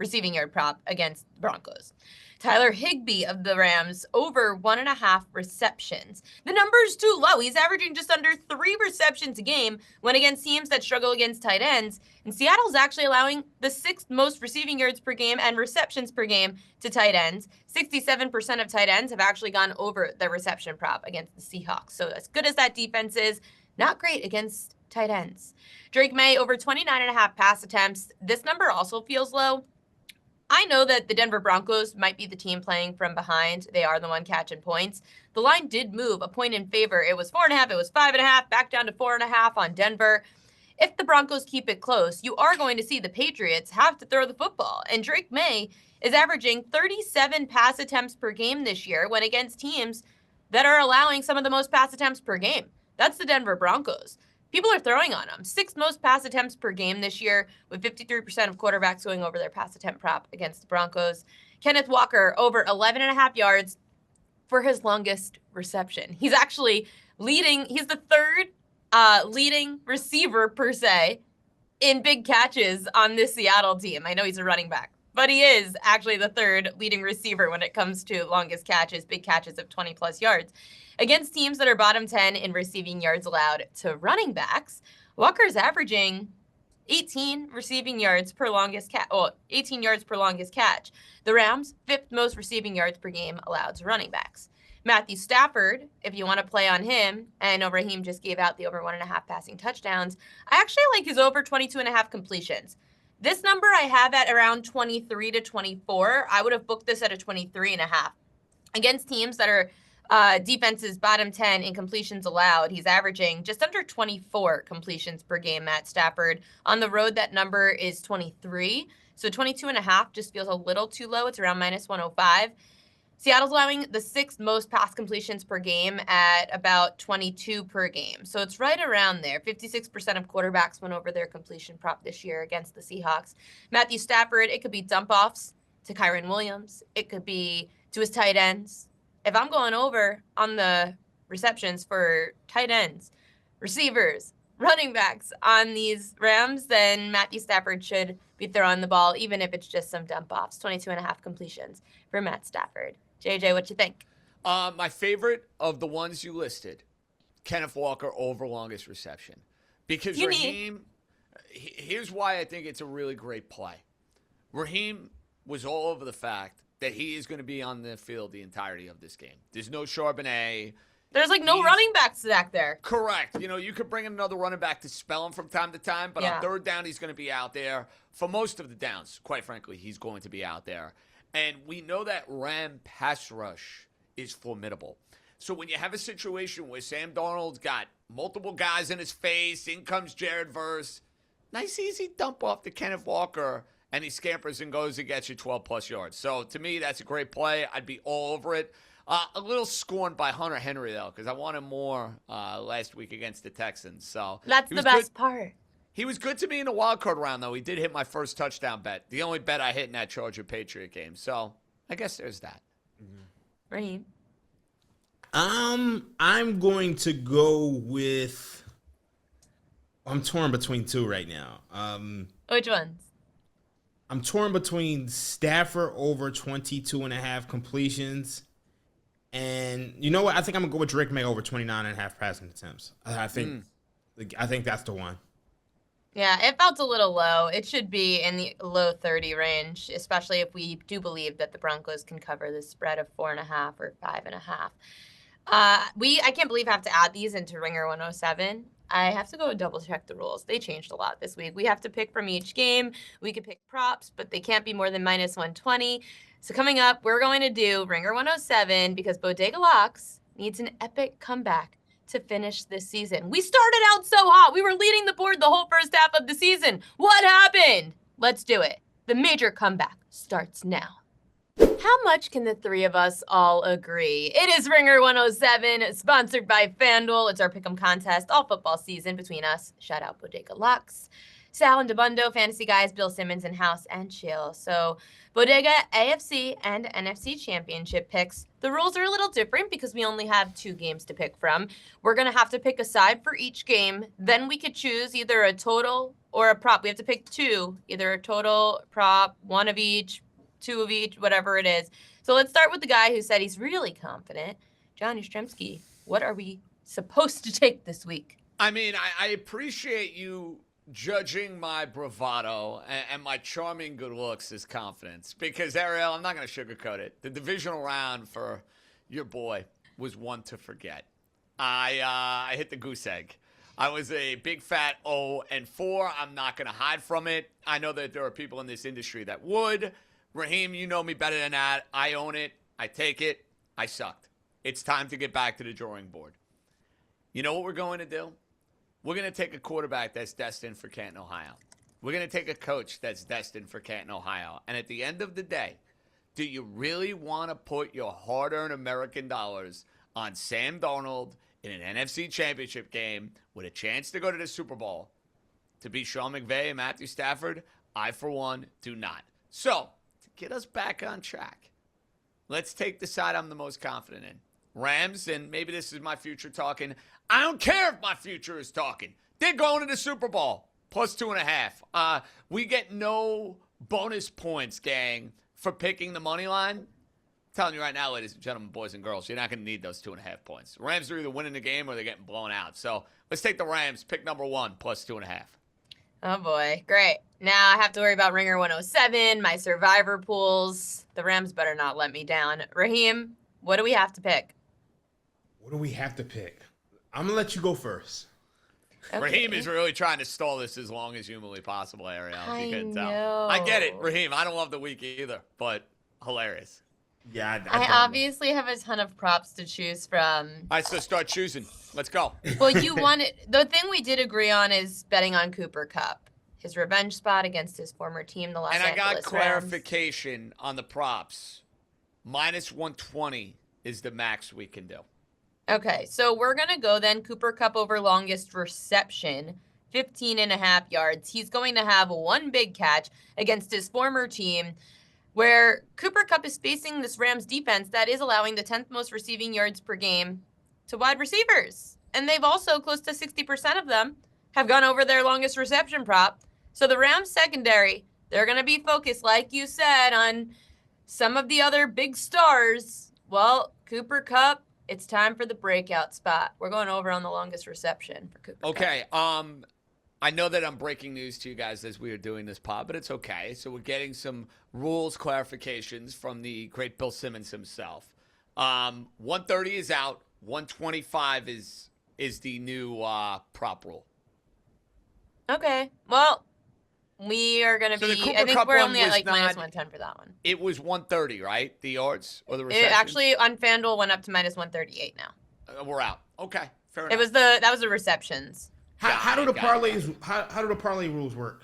receiving yard prop against the Broncos. Tyler Higbee of the Rams, over 1.5 receptions. The number's too low. He's averaging just under 3 receptions a game when against teams that struggle against tight ends. And Seattle's actually allowing the 6th most receiving yards per game and receptions per game to tight ends. 67% of tight ends have actually gone over their reception prop against the Seahawks. So as good as that defense is, not great against tight ends. Drake May, over 29.5 pass attempts. This number also feels low. I know that the Denver Broncos might be the team playing from behind. They are the one catching points. The line did move a point in favor. It was 4.5, it was 5.5, back down to 4.5 on Denver. If the Broncos keep it close, you are going to see the Patriots have to throw the football. And Drake May is averaging 37 pass attempts per game this year when against teams that are allowing some of the most pass attempts per game. That's the Denver Broncos. People are throwing on him. 6th most pass attempts per game this year, with 53% of quarterbacks going over their pass attempt prop against the Broncos. Kenneth Walker, over 11.5 yards for his longest reception. He's actually leading. He's the 3rd leading receiver, per se, in big catches on this Seattle team. I know he's a running back, but he is actually the 3rd leading receiver when it comes to longest catches, big catches of 20-plus yards. Against teams that are bottom 10 in receiving yards allowed to running backs, Walker's averaging 18 receiving yards per longest catch. 18 yards per longest catch. The Rams, 5th most receiving yards per game allowed to running backs. Matthew Stafford, if you want to play on him, I know Raheem just gave out the over 1.5 passing touchdowns. I actually like his over 22.5 completions. This number I have at around 23 to 24. I would have booked this at a 23.5. Against teams that are defense's bottom 10 in completions allowed, he's averaging just under 24 completions per game, Matt Stafford. On the road, that number is 23. So 22.5 just feels a little too low. It's around minus 105. Seattle's allowing the 6th most pass completions per game at about 22 per game. So it's right around there. 56% of quarterbacks went over their completion prop this year against the Seahawks. Matthew Stafford, it could be dump-offs to Kyren Williams. It could be to his tight ends. If I'm going over on the receptions for tight ends, receivers, running backs on these Rams, then Matthew Stafford should be throwing the ball, even if it's just some dump-offs. 22.5 completions for Matt Stafford. JJ, what you think? My favorite of the ones you listed, Kenneth Walker over longest reception. Because Raheem, here's why I think it's a really great play. Raheem was all over the fact that he is going to be on the field the entirety of this game. There's no Charbonnet. There's no running backs back there. Correct. You know, you could bring in another running back to spell him from time to time, but on 3rd down, he's going to be out there. For most of the downs, quite frankly, he's going to be out there. And we know that Ram pass rush is formidable. So when you have a situation where Sam Darnold's got multiple guys in his face, in comes Jared Verse, nice easy dump off to Kenneth Walker, and he scampers and goes and gets you 12-plus yards. So, to me, that's a great play. I'd be all over it. A little scorned by Hunter Henry, though, because I wanted more last week against the Texans. So that's the best part. He was good to me in the wild card round, though. He did hit my first touchdown bet. The only bet I hit in that Charger-Patriot game. So, I guess there's that. Raheem? I'm going to go with... I'm torn between 2 right now. Which ones? I'm torn between Stafford over 22.5 completions. And you know what? I think I'm going to go with Drake May over 29.5 passing attempts. I think that's the one. Yeah, it felt a little low. It should be in the low 30 range, especially if we do believe that the Broncos can cover the spread of 4.5 or 5.5. I can't believe I have to add these into Ringer 107. I have to go and double check the rules. They changed a lot this week. We have to pick from each game. We could pick props, but they can't be more than minus 120. So coming up, we're going to do Ringer 107 because Bodega Locks needs an epic comeback to finish this season. We started out so hot. We were leading the board the whole first half of the season. What happened? Let's do it. The major comeback starts now. How much can the 3 of us all agree? It is Ringer 107, sponsored by FanDuel. It's our pick'em contest all football season between us. Shout out Bodega Lux, Sal and DeBundo, Fantasy Guys, Bill Simmons, and House and Chill. So Bodega AFC and NFC championship picks. The rules are a little different because we only have 2 games to pick from. We're going to have to pick a side for each game. Then we could choose either a total or a prop. We have to pick two, either a total, prop, one of each, two of each, whatever it is. So let's start with the guy who said he's really confident. John Jastremski, what are we supposed to take this week? I mean, I appreciate you judging my bravado and my charming good looks as confidence because, Ariel, I'm not going to sugarcoat it. The divisional round for your boy was one to forget. I hit the goose egg. I was a big fat 0-4. I'm not going to hide from it. I know that there are people in this industry that would. Raheem, you know me better than that. I own it. I take it. I sucked. It's time to get back to the drawing board. You know what we're going to do? We're going to take a quarterback that's destined for Canton, Ohio. We're going to take a coach that's destined for Canton, Ohio. And at the end of the day, do you really want to put your hard-earned American dollars on Sam Darnold in an NFC championship game with a chance to go to the Super Bowl to beat Sean McVay and Matthew Stafford? I, for one, do not. So, to get us back on track, let's take the side I'm the most confident in. Rams, and maybe this is my future talking. I don't care if my future is talking. They're going to the Super Bowl, plus 2.5. We get no bonus points, gang, for picking the money line. I'm telling you right now, ladies and gentlemen, boys and girls, you're not going to need those 2.5 points. The Rams are either winning the game or they're getting blown out. So let's take the Rams, pick number 1, plus 2.5. Oh, boy. Great. Now I have to worry about Ringer 107, my survivor pools. The Rams better not let me down. Raheem, what do we have to pick? What do we have to pick? I'm going to let you go first. Okay. Raheem is really trying to stall this as long as humanly possible, Ariel. If you couldn't tell. know. I get it, Raheem. I don't love the week either, but hilarious. Yeah, I obviously have a ton of props to choose from. All right, so start choosing. Let's go. Well, you wanted the thing we did agree on is betting on Cooper Kupp, his revenge spot against his former team, the Los And I Angeles got Rams. clarification on the props. Minus 120 is the max we can do. Okay, so we're going to go then Cooper Kupp over longest reception, 15.5 yards. He's going to have one big catch against his former team, where Cooper Kupp is facing this Rams defense that is allowing the 10th most receiving yards per game to wide receivers. And they've also, close to 60% of them, have gone over their longest reception prop. So the Rams secondary, they're going to be focused, like you said, on some of the other big stars. Well, Cooper Kupp, it's time for the breakout spot. We're going over on the longest reception for Cooper Kupp. Okay, I know that I'm breaking news to you guys as we are doing this pod, but it's okay. So we're getting some rules clarifications from the great Bill Simmons himself. 130 is out. 125 is the new prop rule. Okay. Well, we are going to So the be, Cooper I think Kupp we're one only at was like minus not- 110 for that one. It was 130, right? The yards or the reception? It actually, on FanDuel, went up to minus 138 now. We're out. Okay, fair enough. It was that was the receptions. How do the Got it. parlays? How do the parlay rules work?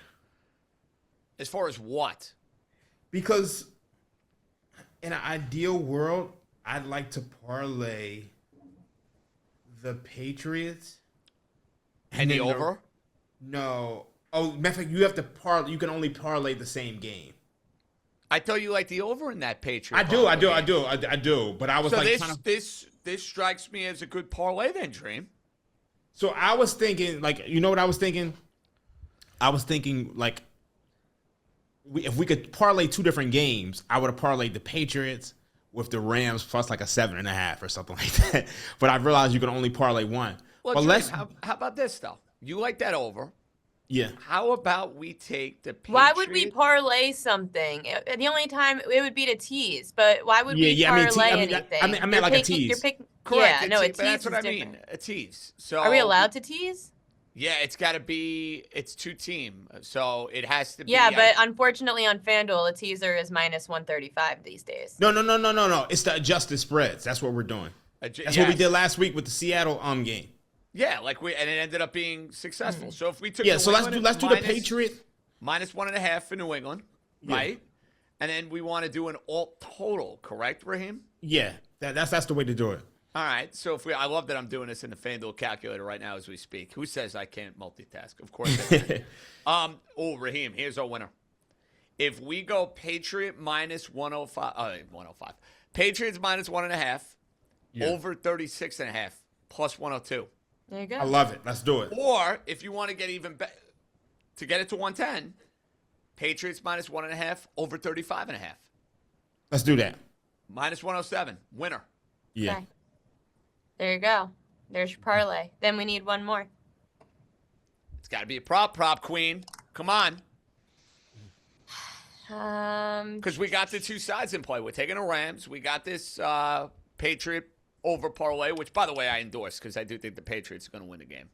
As far as what? Because in an ideal world, I'd like to parlay the Patriots And the then over? No. Oh, matter of fact, you have to parlay. You can only parlay the same game. I thought you liked the over in that Patriot. I do. parlay. I do. But I was So like, this kind of, this strikes me as a good parlay then, Dream. so I was thinking, like, you know what I was thinking? I was thinking, like, if we could parlay two different games, I would have parlayed the Patriots with the Rams plus like a 7.5 or something like that. But I realized you can only parlay one. Well, but Dream, how about this though? You like that over? yeah. How about we take the Patriots? Why would we parlay something? The only time it would be to tease, but why would we parlay anything? I meant like a tease. You're picking, Correct. yeah, no, a tease That's what is I mean. different. A tease. So Are we allowed to tease? Yeah, it's got to be. It's two team, so it has to be. Yeah, but unfortunately on FanDuel, a teaser is minus 135 these days. No. It's the adjusted spreads. That's what we're doing. That's what we did last week with the Seattle game. Yeah, and it ended up being successful. So if we took Yeah, so let's do the Patriot. minus 1.5 for New England, right? And then we want to do an alt total, correct, Raheem? Yeah, that's the way to do it. All right. So I love that I'm doing this in the FanDuel calculator right now as we speak. Who says I can't multitask? Of course I can. Raheem, here's our winner. If we go Patriot minus 105, Patriots minus 1.5, over 36.5, plus 102. There you go. I love it. Let's do it. Or if you want to get even better, to get it to 110. Patriots minus 1.5 over 35.5. Let's do that. Minus 107. Winner. Yeah. Okay. There you go. There's your parlay. Then we need one more. It's got to be a prop queen. Come on. Because we got the two sides in play. We're taking the Rams. We got this Patriot over parlay, which, by the way, I endorse because I do think the Patriots are going to win the game.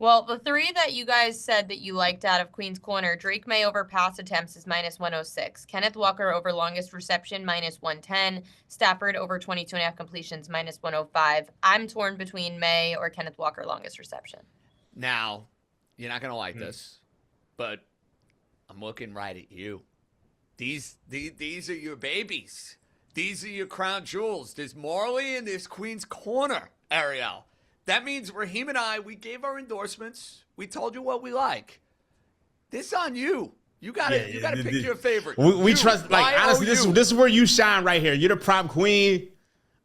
Well, the three that you guys said that you liked out of Queen's Corner, Drake May over pass attempts is minus 106. Kenneth Walker over longest reception, minus 110. Stafford over 22.5 completions, minus 105. I'm torn between May or Kenneth Walker longest reception. Now, you're not going to like this, but I'm looking right at you. These are your babies. These are your crown jewels. There's Marley and there's Queen's Corner, Ariel. That means Raheem and I, we gave our endorsements. We told you what we like. This on you. You gotta pick your favorite. We trust. Like honestly, this is where you shine right here. You're the prop queen.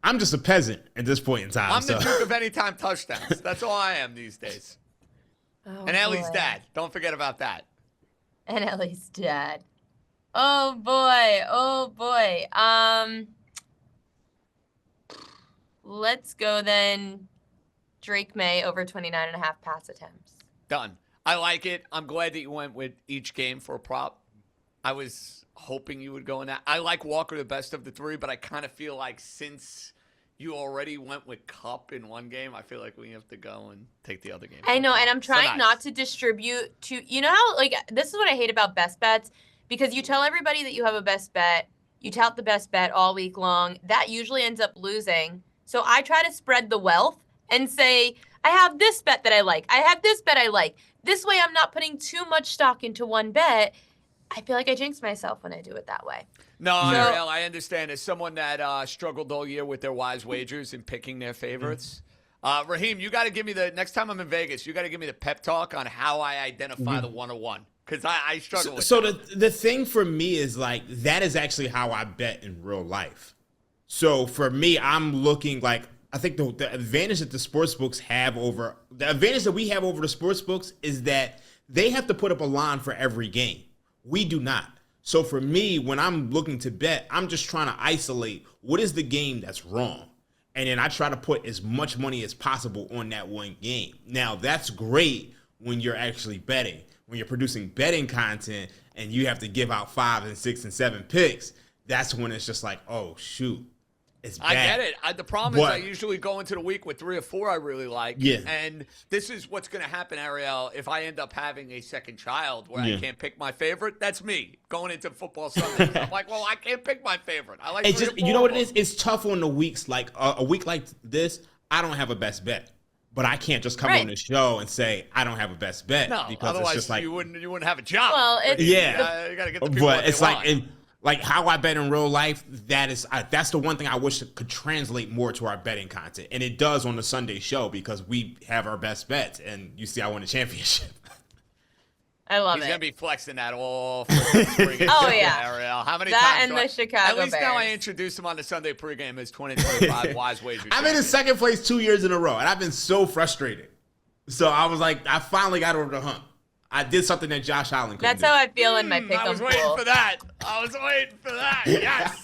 I'm just a peasant at this point in time. I'm the Duke of anytime touchdowns. That's all I am these days. Oh, and Ellie's boy. dad. Don't forget about that. And Ellie's dad. Oh boy. Oh boy. Let's go then. Drake May over 29.5 pass attempts. Done. I like it. I'm glad that you went with each game for a prop. I was hoping you would go in that. I like Walker the best of the three, but I kind of feel like since you already went with Cup in one game, I feel like we have to go and take the other game. I know, and I'm trying nice. not to distribute to, you know how, like, this is what I hate about best bets, because you tell everybody that you have a best bet, you tout the best bet all week long, that usually ends up losing. So I try to spread the wealth and say, I have this bet that I like. I have this bet I like. This way I'm not putting too much stock into one bet. I feel like I jinx myself when I do it that way. No, Ariel, I understand. As someone that struggled all year with their wise wagers and picking their favorites, Raheem, you got to give me next time I'm in Vegas, you got to give me the pep talk on how I identify the 101. Because I struggle with that. The thing for me is like, that is actually how I bet in real life. So for me, I'm looking like, I think the advantage that the sports books have over the advantage that we have over the sports books is that they have to put up a line for every game. We do not. So for me, when I'm looking to bet, I'm just trying to isolate what is the game that's wrong. And then I try to put as much money as possible on that one game. Now, that's great when you're actually betting. When you're producing betting content and you have to give out 5 and 6 and 7 picks, that's when it's just like, oh, shoot. It's bad. I get it. The problem is I usually go into the week with 3 or 4 I really like. Yeah. And this is what's going to happen, Ariel, if I end up having a second child where I can't pick my favorite. That's me going into football Sunday. I'm like, well, I can't pick my favorite. I like it's 3 just, or 4 you know what it of is? them. It's tough on the weeks like a week like this. I don't have a best bet, but I can't just come on the show and say I don't have a best bet because otherwise it's just like you wouldn't have a job. Well, it's, you got to get the people but what it's they like want. like how I bet in real life. That's the one thing I wish could translate more to our betting content, and it does on the Sunday show because we have our best bets, and you see I won the championship. I love He's it. going to be flexing that all for the spring. Oh, yeah. Ariel. How many That times and do the Chicago At least now I Bears. introduce him on the Sunday pregame as 2025 Wise Wager. I'm in second place 2 years in a row, and I've been so frustrated. So I was like, I finally got over the hump. I did something that Josh Allen couldn't That's do. how I feel in my pick'em I was pool. waiting for that. Yes.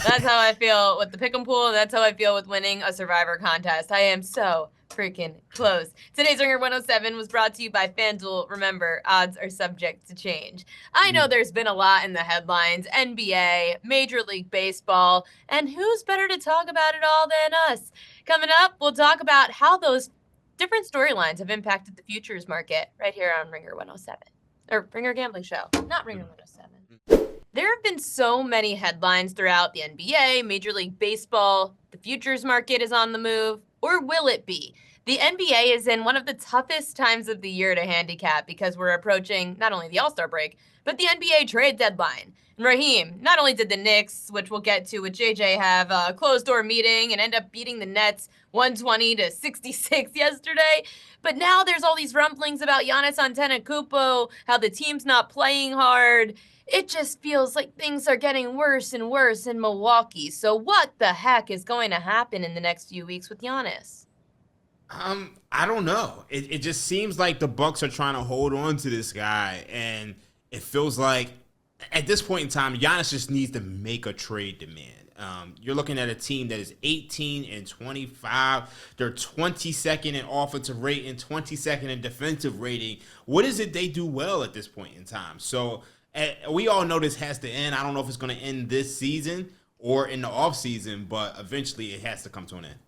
That's how I feel with the pick'em pool. That's how I feel with winning a Survivor contest. I am so freaking close. Today's Ringer 107 was brought to you by FanDuel. Remember, odds are subject to change. I know there's been a lot in the headlines. NBA, Major League Baseball, and who's better to talk about it all than us? Coming up, we'll talk about how those different storylines have impacted the futures market right here on Ringer 107. Or Ringer Gambling Show, not Ringer 107. There have been so many headlines throughout the NBA, Major League Baseball, the futures market is on the move, or will it be? The NBA is in one of the toughest times of the year to handicap because we're approaching not only the All-Star break, but the NBA trade deadline. And Raheem, not only did the Knicks, which we'll get to with JJ, have a closed-door meeting and end up beating the Nets 120-66 yesterday, but now there's all these rumblings about Giannis Antetokounmpo, how the team's not playing hard. It just feels like things are getting worse and worse in Milwaukee. So what the heck is going to happen in the next few weeks with Giannis? I don't know. It just seems like the Bucks are trying to hold on to this guy, and it feels like at this point in time, Giannis just needs to make a trade demand. You're looking at a team that is 18-25. They're 22nd in offensive rating, 22nd in defensive rating. What is it they do well at this point in time? So we all know this has to end. I don't know if it's going to end this season or in the offseason, but eventually it has to come to an end.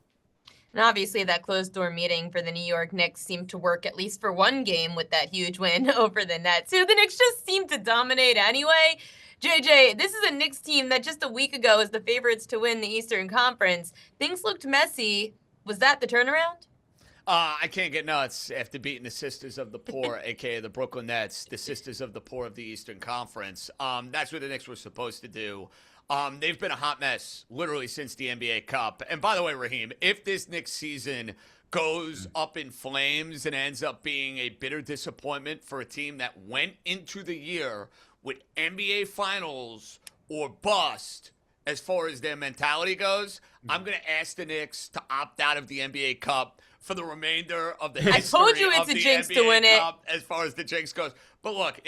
And obviously that closed-door meeting for the New York Knicks seemed to work at least for one game with that huge win over the Nets, who the Knicks just seemed to dominate anyway. JJ, this is a Knicks team that just a week ago was the favorites to win the Eastern Conference. Things looked messy. Was that the turnaround? I can't get nuts after beating the Sisters of the Poor, a.k.a. the Brooklyn Nets, the Sisters of the Poor of the Eastern Conference. That's what the Knicks were supposed to do. They've been a hot mess literally since the NBA Cup. And by the way, Raheem, if this Knicks season goes up in flames and ends up being a bitter disappointment for a team that went into the year with NBA Finals or bust as far as their mentality goes, I'm going to ask the Knicks to opt out of the NBA Cup for the remainder of the history I told you it's of a the jinx NBA to win Cup as far as the jinx goes. But look,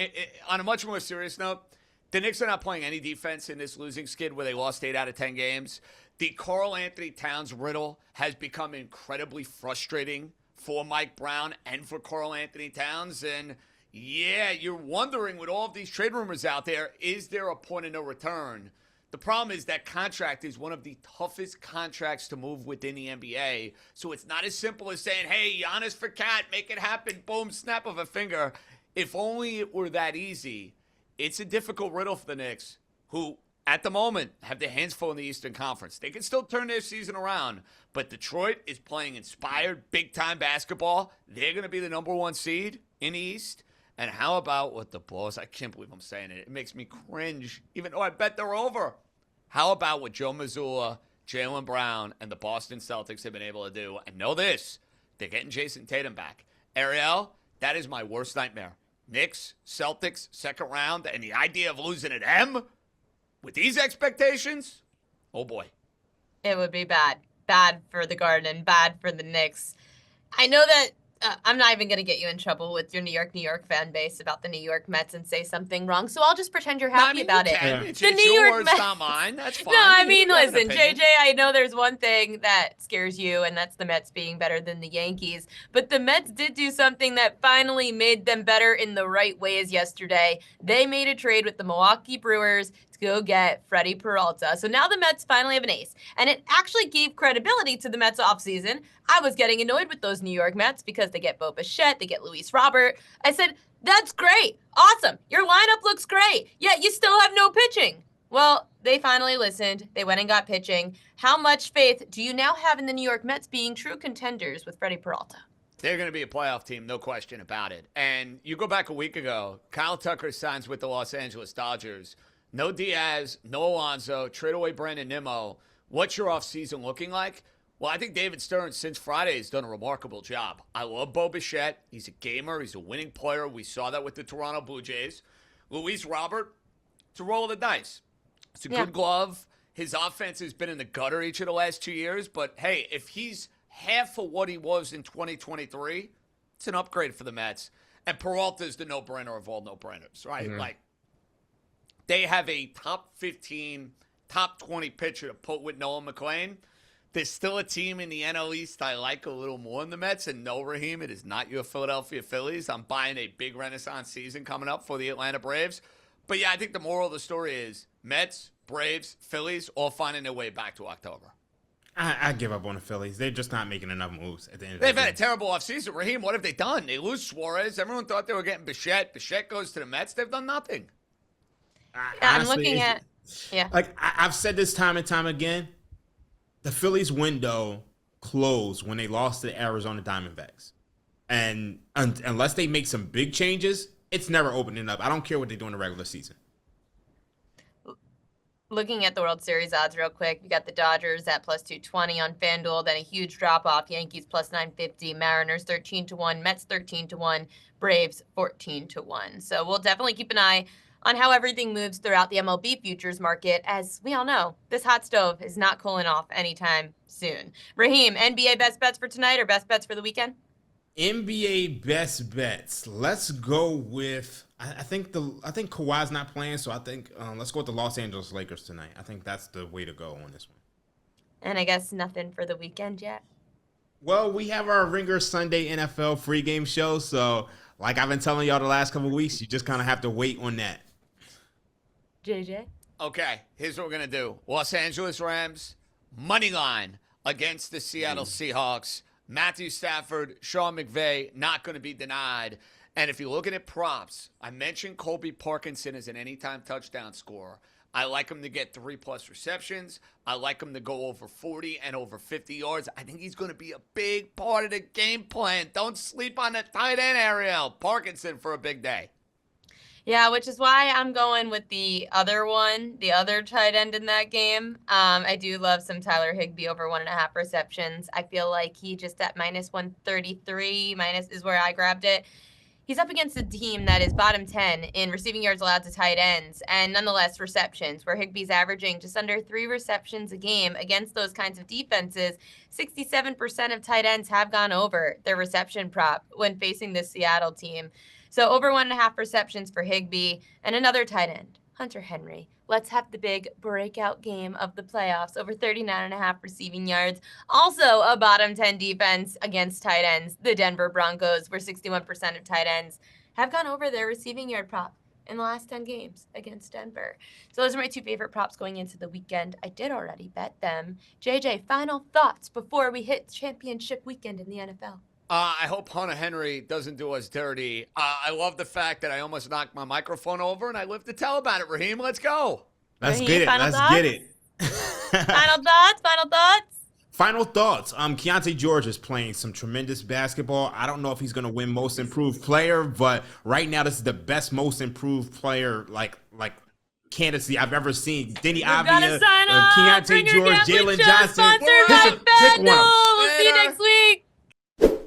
on a much more serious note, the Knicks are not playing any defense in this losing skid where they lost 8 out of 10 games. The Karl Anthony Towns riddle has become incredibly frustrating for Mike Brown and for Karl Anthony Towns. And yeah, you're wondering with all of these trade rumors out there, is there a point of no return? The problem is that contract is one of the toughest contracts to move within the NBA. So it's not as simple as saying, hey, Giannis for Cat, make it happen, boom, snap of a finger. If only it were that easy. It's a difficult riddle for the Knicks, who at the moment have their hands full in the Eastern Conference. They can still turn their season around, but Detroit is playing inspired, big-time basketball. They're going to be the number 1 seed in the East. And how about what the Bulls? I can't believe I'm saying it. It makes me cringe, even though I bet they're over. How about what Joe Mazzulla, Jaylen Brown, and the Boston Celtics have been able to do? And know this, they're getting Jason Tatum back. Ariel, that is my worst nightmare. Knicks, Celtics, second round, and the idea of losing to them with these expectations, oh boy. It would be bad. Bad for the Garden, bad for the Knicks. I know that I'm not even going to get you in trouble with your New York fan base about the New York Mets and say something wrong, so I'll just pretend you're happy about it. It's New York words, Mets. Not mine. That's fine. No, I mean, listen, JJ, I know there's one thing that scares you, and that's the Mets being better than the Yankees. But the Mets did do something that finally made them better in the right ways yesterday. They made a trade with the Milwaukee Brewers to go get Freddie Peralta. So now the Mets finally have an ace. And it actually gave credibility to the Mets offseason. I was getting annoyed with those New York Mets because they get Bo Bichette, they get Luis Robert. I said, that's great. Awesome. Your lineup looks great. Yet you still have no pitching. Well, they finally listened. They went and got pitching. How much faith do you now have in the New York Mets being true contenders with Freddie Peralta? They're going to be a playoff team, no question about it. And you go back a week ago, Kyle Tucker signs with the Los Angeles Dodgers. No Diaz, no Alonso, trade away Brandon Nimmo. What's your offseason looking like? Well, I think David Stern, since Friday, has done a remarkable job. I love Bo Bichette. He's a gamer. He's a winning player. We saw that with the Toronto Blue Jays. Luis Robert, it's a roll of the dice. It's a good glove. His offense has been in the gutter each of the last 2 years. But, hey, if he's half of what he was in 2023, it's an upgrade for the Mets. And Peralta's the no-brainer of all no-brainers, right? Mm-hmm. Like, they have a top 15, top 20 pitcher to put with Nolan McLean. There's still a team in the NL East I like a little more than the Mets. And no, Raheem, it is not your Philadelphia Phillies. I'm buying a big renaissance season coming up for the Atlanta Braves. But, yeah, I think the moral of the story is Mets, Braves, Phillies all finding their way back to October. I give up on the Phillies. They're just not making enough moves at the end of the They've day. had a terrible offseason. Raheem, what have they done? They lose Suarez. Everyone thought they were getting Bichette. Bichette goes to the Mets. They've done nothing. I'm looking at, Like I've said this time and time again, the Phillies window closed when they lost to the Arizona Diamondbacks. And unless they make some big changes, it's never opening up. I don't care what they do in the regular season. Looking at the World Series odds real quick, you got the Dodgers at plus 220 on FanDuel, then a huge drop-off. Yankees plus 950, Mariners 13-1, Mets 13-1, Braves 14-1. So we'll definitely keep an eye on how everything moves throughout the MLB futures market. As we all know, this hot stove is not cooling off anytime soon. Raheem, NBA best bets for tonight or best bets for the weekend? NBA best bets. Let's go with. I think Kawhi's not playing, so I think let's go with the Los Angeles Lakers tonight. I think that's the way to go on this one. And I guess nothing for the weekend yet. Well, we have our Ringer Sunday NFL free game show, so like I've been telling y'all the last couple of weeks, you just kind of have to wait on that. JJ? Okay, here's what we're going to do. Los Angeles Rams, money line against the Seattle Seahawks. Matthew Stafford, Sean McVay, not going to be denied. And if you're looking at props, I mentioned Colby Parkinson as an anytime touchdown scorer. I like him to get 3+ receptions. I like him to go over 40 and over 50 yards. I think he's going to be a big part of the game plan. Don't sleep on the tight end, Ariel. Parkinson for a big day. Yeah, which is why I'm going with the other one, the other tight end in that game. I do love some Tyler Higbee over 1.5 receptions. I feel like he just at -133 is where I grabbed it. He's up against a team that is bottom 10 in receiving yards allowed to tight ends and nonetheless receptions, where Higbee's averaging just under 3 receptions a game against those kinds of defenses. 67% of tight ends have gone over their reception prop when facing this Seattle team. So over 1.5 receptions for Higbee and another tight end, Hunter Henry. Let's have the big breakout game of the playoffs, over 39.5 receiving yards. Also a bottom 10 defense against tight ends, the Denver Broncos, where 61% of tight ends have gone over their receiving yard prop in the last 10 games against Denver. So those are my 2 favorite props going into the weekend. I did already bet them. JJ, final thoughts before we hit championship weekend in the NFL. I hope Hunter Henry doesn't do us dirty. I love the fact that I almost knocked my microphone over, and I live to tell about it. Raheem, let's go. Let's Raheem, get it. final Let's thoughts? get it. Final thoughts? Final thoughts? Final thoughts. Keontae George is playing some tremendous basketball. I don't know if he's going to win Most Improved Player, but right now this is the best Most Improved Player like candidacy I've ever seen. Denny Avdia, Keontae George, Jalen Johnson. Sponsored by FanDuel. We'll see you next week.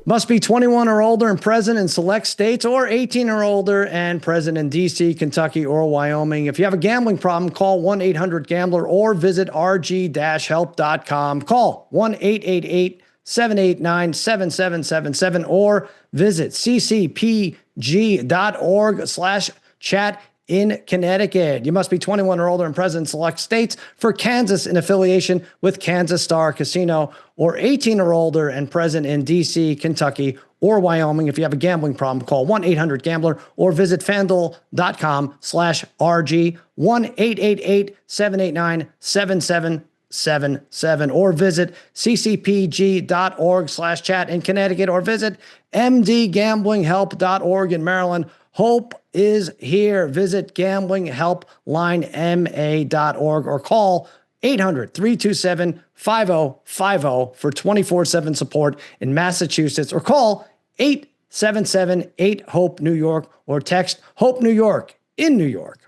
Must be 21 or older and present in select states, or 18 or older and present in D.C., Kentucky, or Wyoming. If you have a gambling problem, call 1-800-GAMBLER or visit rg-help.com. Call 1-888-789-7777 or visit ccpg.org/chat in Connecticut. You must be 21 or older and present in select states. For Kansas, in affiliation with Kansas Star Casino, or 18 or older and present in D.C., Kentucky, or Wyoming. If you have a gambling problem, call 1-800-GAMBLER or visit fanduel.com/RG, 1-888-789-7777 or visit ccpg.org/chat in Connecticut, or visit mdgamblinghelp.org in Maryland. Hope is here. Visit gamblinghelplinema.org or call 800-327-5050 for 24/7 support in Massachusetts, or call 877-8-HOPE-NEW YORK or text HOPE New York in New York